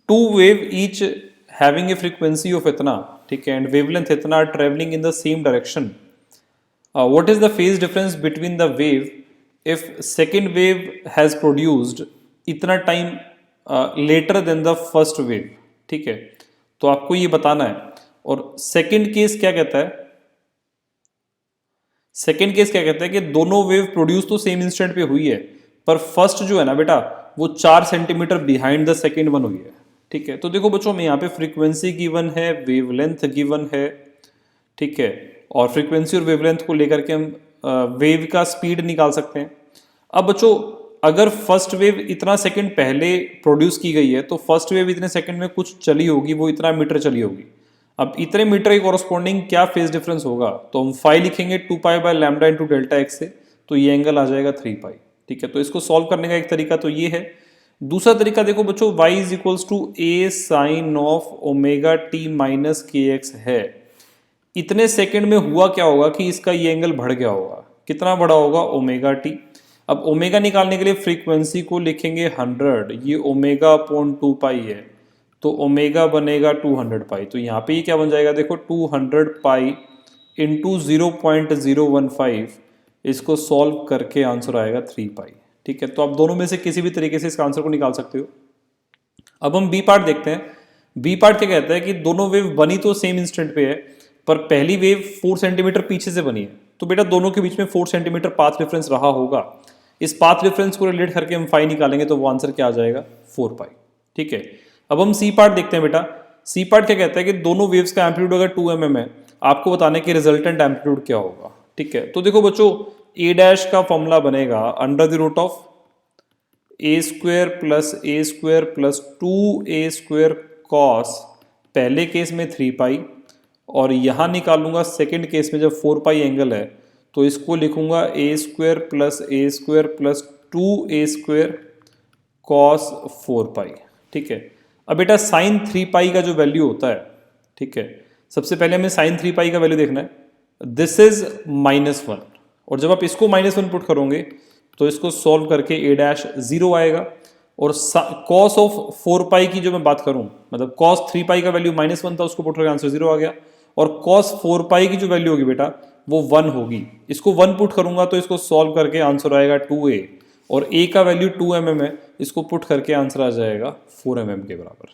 To wave each having a frequency of इतना, ठीक है, एंड वेवलेंथ इतना are travelling in the same direction, what is the phase difference between the wave if second wave has produced इतना time later than the first wave, ठीक है। तो आपको ये बताना है। और सेकेंड केस क्या कहता है, सेकेंड केस क्या कहता है कि दोनों वेव प्रोड्यूस तो सेम इंस्टेंट पे हुई है, पर फर्स्ट जो है ना बेटा वो 4 centimetre behind the second one हुई है, ठीक है। तो देखो बच्चों में यहाँ पे फ्रीक्वेंसी गिवन है, वेवलेंथ गिवन है, ठीक है, और फ्रीक्वेंसी और वेवलेंथ को लेकर के हम वेव का स्पीड निकाल सकते हैं। अब बच्चों अगर फर्स्ट वेव इतना सेकंड पहले प्रोड्यूस की गई है तो फर्स्ट वेव इतने सेकंड में कुछ चली होगी, वो इतना मीटर चली होगी। अब इतने मीटर के कॉरस्पॉन्डिंग क्या फेज डिफरेंस होगा, तो हम फाई लिखेंगे 2 pi by lambda into delta x से, तो ये एंगल आ जाएगा 3 पाई, ठीक है। तो इसको सॉल्व करने का एक तरीका तो ये है। दूसरा तरीका देखो बच्चों, y is equals to A sine of omega T minus K X है। इतने सेकंड में हुआ क्या होगा कि इसका ये एंगल बढ़ गया होगा, कितना बड़ा होगा, ओमेगा टी। अब ओमेगा निकालने के लिए फ्रीक्वेंसी को लिखेंगे 100, ये ओमेगा अपॉन 2 पाई है, तो ओमेगा बनेगा 200 पाई। तो यहाँ पे ये क्या बन जाएगा देखो 200 पाई इंटू 0.015, इसको सॉल्व करके आंसर आएगा 3 पाई, ठीक है। तो आप दोनों में से किसी भी तरीके से इसका आंसर को निकाल सकते हो। अब हम बी पार्ट देखते हैं। बी पार्ट क्या कहता है कि दोनों वेव बनी तो सेम इंस्टेंट पे है, पर पहली वेव 4 सेंटीमीटर पीछे से बनी है, तो बेटा दोनों के बीच में 4 सेंटीमीटर पाथ डिफरेंस रहा होगा। इस पाथ डिफरेंस को रिलेट करके हम फाई निकालेंगे तो वो आंसर क्या आ जाएगा, 4 पाई, ठीक है। अब हम सी पार्ट देखते हैं बेटा। सी पार्ट क्या कहता है कि दोनों वेव्स का एम्पलीट्यूड अगर 2 mm है, आपको बताना है कि रिजल्टेंट एम्पलीट्यूड क्या होगा, ठीक है। तो देखो बच्चों ए डैश का फॉर्मूला बनेगा under the root of A square plus 2a² cos, पहले केस में 3 पाई, और यहाँ निकालूंगा सेकेंड केस में जब 4 पाई एंगल है तो इसको लिखूंगा a² प्लस 2a² कॉस 4 पाई, ठीक है। अब बेटा साइन 3 पाई का जो वैल्यू होता है, ठीक है, सबसे पहले हमें साइन 3 पाई का वैल्यू देखना है, दिस इज -1, और जब आप इसको -1 पुट करोगे तो इसको सॉल्व करके ए डैश 0 आएगा, और कॉस ऑफ 4 पाई की जो मैं बात करूं, मतलब कॉस 3 पाई का वैल्यू -1 था, उसको पुट करके आंसर 0 आ गया, और कॉस 4 पाई की जो वैल्यू होगी बेटा वो 1 होगी, इसको 1 पुट करूंगा तो इसको सॉल्व करके आंसर आएगा 2a, और a का वैल्यू 2 mm है, इसको पुट करके आंसर आ जाएगा 4 mm के बराबर।